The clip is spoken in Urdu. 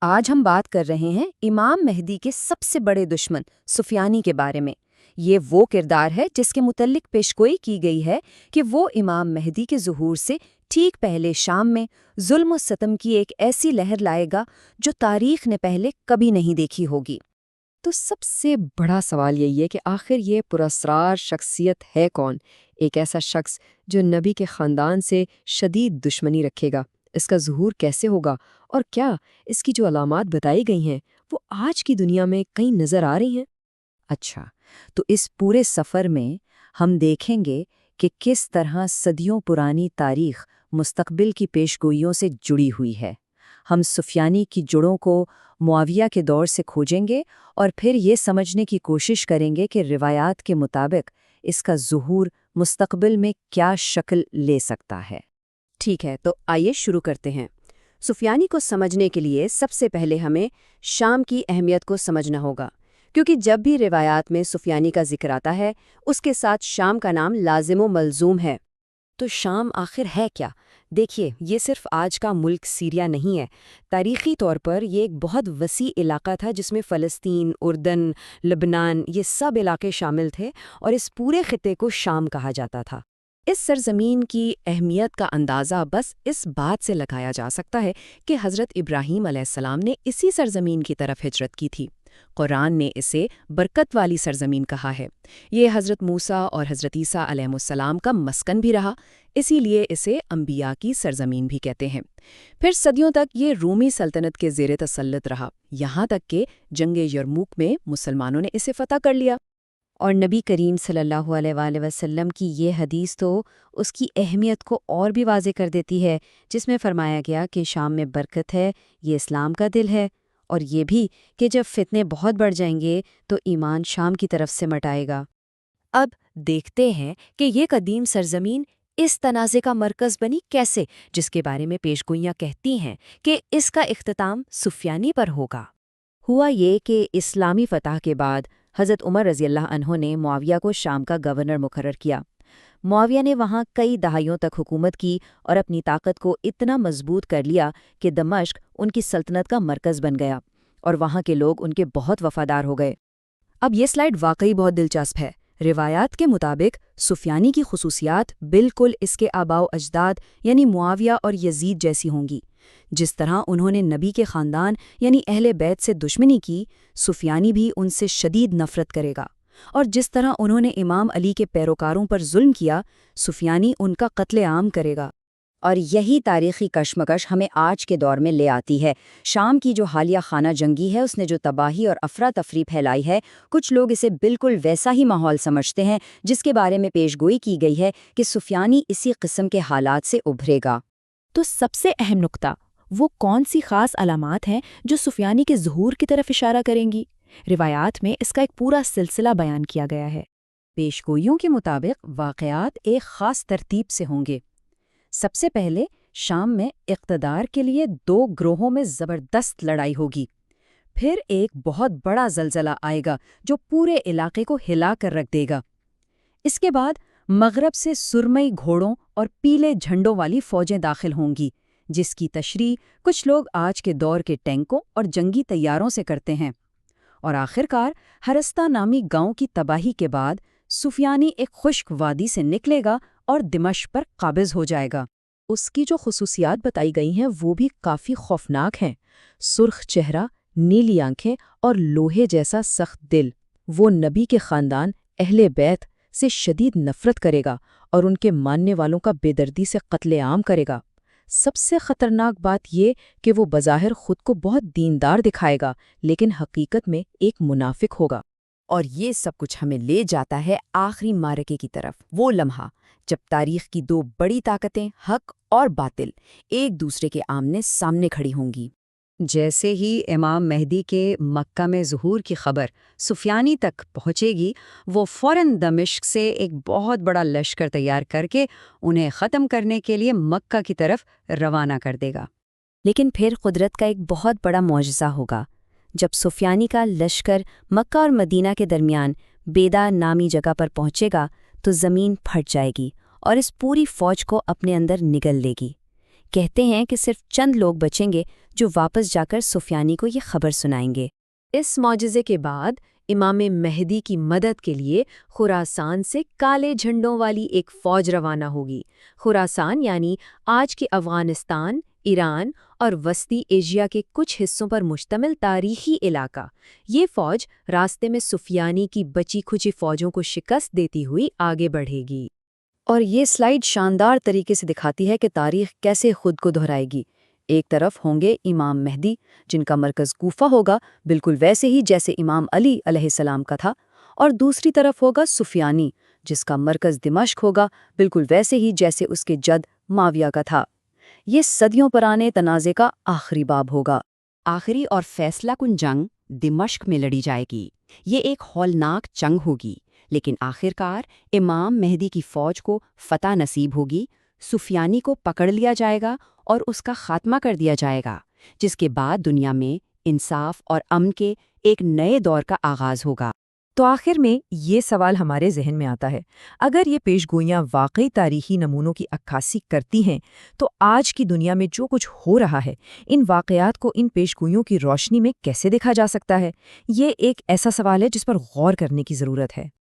آج ہم بات کر رہے ہیں امام مہدی کے سب سے بڑے دشمن سفیانی کے بارے میں۔ یہ وہ کردار ہے جس کے متعلق پیشگوئی کی گئی ہے کہ وہ امام مہدی کے ظہور سے ٹھیک پہلے شام میں ظلم و ستم کی ایک ایسی لہر لائے گا جو تاریخ نے پہلے کبھی نہیں دیکھی ہوگی۔ تو سب سے بڑا سوال یہی ہے کہ آخر یہ پراسرار شخصیت ہے کون؟ ایک ایسا شخص جو نبی کے خاندان سے شدید دشمنی رکھے گا۔ اس کا ظہور کیسے ہوگا اور کیا اس کی جو علامات بتائی گئی ہیں وہ آج کی دنیا میں کہیں نظر آ رہی ہیں؟ اچھا، تو اس پورے سفر میں ہم دیکھیں گے کہ کس طرح صدیوں پرانی تاریخ مستقبل کی پیشگوئیوں سے جڑی ہوئی ہے۔ ہم سفیانی کی جڑوں کو معاویہ کے دور سے کھوجیں گے اور پھر یہ سمجھنے کی کوشش کریں گے کہ روایات کے مطابق اس کا ظہور مستقبل میں کیا شکل لے سکتا ہے۔ ٹھیک ہے، تو آئیے شروع کرتے ہیں۔ سفیانی کو سمجھنے کے لیے سب سے پہلے ہمیں شام کی اہمیت کو سمجھنا ہوگا، کیونکہ جب بھی روایات میں سفیانی کا ذکر آتا ہے اس کے ساتھ شام کا نام لازم و ملزوم ہے۔ تو شام آخر ہے کیا؟ دیکھیے، یہ صرف آج کا ملک سیریا نہیں ہے۔ تاریخی طور پر یہ ایک بہت وسیع علاقہ تھا جس میں فلسطین، اردن، لبنان یہ سب علاقے شامل تھے، اور اس پورے خطے کو شام کہا جاتا تھا۔ اس سرزمین کی اہمیت کا اندازہ بس اس بات سے لگایا جا سکتا ہے کہ حضرت ابراہیم علیہ السلام نے اسی سرزمین کی طرف ہجرت کی تھی۔ قرآن نے اسے برکت والی سرزمین کہا ہے۔ یہ حضرت موسیٰ اور حضرت عیسیٰ علیہ السلام کا مسکن بھی رہا، اسی لیے اسے انبیاء کی سرزمین بھی کہتے ہیں۔ پھر صدیوں تک یہ رومی سلطنت کے زیر تسلط رہا، یہاں تک کہ جنگ یرموک میں مسلمانوں نے اسے فتح کر لیا۔ اور نبی کریم صلی اللہ علیہ وآلہ وسلم کی یہ حدیث تو اس کی اہمیت کو اور بھی واضح کر دیتی ہے، جس میں فرمایا گیا کہ شام میں برکت ہے، یہ اسلام کا دل ہے، اور یہ بھی کہ جب فتنے بہت بڑھ جائیں گے تو ایمان شام کی طرف سے مٹائے گا۔ اب دیکھتے ہیں کہ یہ قدیم سرزمین اس تنازع کا مرکز بنی کیسے، جس کے بارے میں پیشگوئیاں کہتی ہیں کہ اس کا اختتام سفیانی پر ہوگا۔ ہوا یہ کہ اسلامی فتح کے بعد حضرت عمر رضی اللہ عنہ نے معاویہ کو شام کا گورنر مقرر کیا۔ معاویہ نے وہاں کئی دہائیوں تک حکومت کی اور اپنی طاقت کو اتنا مضبوط کر لیا کہ دمشق ان کی سلطنت کا مرکز بن گیا، اور وہاں کے لوگ ان کے بہت وفادار ہو گئے۔ اب یہ سلائیڈ واقعی بہت دلچسپ ہے۔ روایات کے مطابق سفیانی کی خصوصیات بالکل اس کے آباء و اجداد یعنی معاویہ اور یزید جیسی ہوں گی۔ جس طرح انہوں نے نبی کے خاندان یعنی اہل بیت سے دشمنی کی، سفیانی بھی ان سے شدید نفرت کرے گا، اور جس طرح انہوں نے امام علی کے پیروکاروں پر ظلم کیا، سفیانی ان کا قتل عام کرے گا۔ اور یہی تاریخی کشمکش ہمیں آج کے دور میں لے آتی ہے۔ شام کی جو حالیہ خانہ جنگی ہے، اس نے جو تباہی اور افراتفری پھیلائی ہے، کچھ لوگ اسے بالکل ویسا ہی ماحول سمجھتے ہیں جس کے بارے میں پیشگوئی کی گئی ہے کہ سفیانی اسی قسم کے حالات سے ابھرے گا۔ تو سب سے اہم نقطہ، وہ کون سی خاص علامات ہیں جو سفیانی کے ظہور کی طرف اشارہ کریں گی؟ روایات میں اس کا ایک پورا سلسلہ بیان کیا گیا ہے۔ پیشگوئیوں کے مطابق واقعات ایک خاص ترتیب سے ہوں گے۔ سب سے پہلے شام میں اقتدار کے لیے دو گروہوں میں زبردست لڑائی ہوگی۔ پھر ایک بہت بڑا زلزلہ آئے گا جو پورے علاقے کو ہلا کر رکھ دے گا۔ اس کے بعد مغرب سے سرمئی گھوڑوں اور پیلے جھنڈوں والی فوجیں داخل ہوں گی، جس کی تشریح کچھ لوگ آج کے دور کے ٹینکوں اور جنگی طیاروں سے کرتے ہیں۔ اور آخرکار ہرستہ نامی گاؤں کی تباہی کے بعد سفیانی ایک خشک وادی سے نکلے گا اور دمشق پر قابض ہو جائے گا۔ اس کی جو خصوصیات بتائی گئی ہیں وہ بھی کافی خوفناک ہیں۔ سرخ چہرہ، نیلی آنکھیں اور لوہے جیسا سخت دل۔ وہ نبی کے خاندان اہل بیت سے شدید نفرت کرے گا اور ان کے ماننے والوں کا بے دردی سے قتل عام کرے گا۔ سب سے خطرناک بات یہ کہ وہ بظاہر خود کو بہت دیندار دکھائے گا، لیکن حقیقت میں ایک منافق ہوگا۔ اور یہ سب کچھ ہمیں لے جاتا ہے آخری معرکے کی طرف، وہ لمحہ جب تاریخ کی دو بڑی طاقتیں حق اور باطل ایک دوسرے کے آمنے سامنے کھڑی ہوں گی۔ جیسے ہی امام مہدی کے مکہ میں ظہور کی خبر سفیانی تک پہنچے گی، وہ فوراً دمشق سے ایک بہت بڑا لشکر تیار کر کے انہیں ختم کرنے کے لیے مکہ کی طرف روانہ کر دے گا۔ لیکن پھر قدرت کا ایک بہت بڑا معجزہ ہوگا۔ جب سفیانی کا لشکر مکہ اور مدینہ کے درمیان بیدا نامی جگہ پر پہنچے گا تو زمین پھٹ جائے گی اور اس پوری فوج کو اپنے اندر نگل لے گی۔ کہتے ہیں کہ صرف چند لوگ بچیں گے جو واپس جا کر سفیانی کو یہ خبر سنائیں گے۔ اس معجزے کے بعد امام مہدی کی مدد کے لیے خراسان سے کالے جھنڈوں والی ایک فوج روانہ ہوگی۔ خراسان یعنی آج کے افغانستان، ایران اور وسطی ایشیا کے کچھ حصوں پر مشتمل تاریخی علاقہ۔ یہ فوج راستے میں سفیانی کی بچی کھچی فوجوں کو شکست دیتی ہوئی آگے بڑھے گی۔ اور یہ سلائیڈ شاندار طریقے سے دکھاتی ہے کہ تاریخ کیسے خود کو دہرائے گی۔ ایک طرف ہوں گے امام مہدی جن کا مرکز کوفہ ہوگا، بالکل ویسے ہی جیسے امام علی علیہ السلام کا تھا، اور دوسری طرف ہوگا سفیانی جس کا مرکز دمشق ہوگا، بالکل ویسے ہی جیسے اس کے جد معاویہ کا تھا۔ یہ صدیوں پرانے تنازع کا آخری باب ہوگا۔ آخری اور فیصلہ کن جنگ دمشق میں لڑی جائے گی۔ یہ ایک ہولناک جنگ ہوگی، لیکن آخرکار امام مہدی کی فوج کو فتح نصیب ہوگی، سفیانی کو پکڑ لیا جائے گا اور اس کا خاتمہ کر دیا جائے گا، جس کے بعد دنیا میں انصاف اور امن کے ایک نئے دور کا آغاز ہوگا۔ تو آخر میں یہ سوال ہمارے ذہن میں آتا ہے، اگر یہ پیشگوئیاں واقعی تاریخی نمونوں کی عکاسی کرتی ہیں تو آج کی دنیا میں جو کچھ ہو رہا ہے ان واقعات کو ان پیشگوئیوں کی روشنی میں کیسے دیکھا جا سکتا ہے؟ یہ ایک ایسا سوال ہے جس پر غور کرنے کی ضرورت ہے۔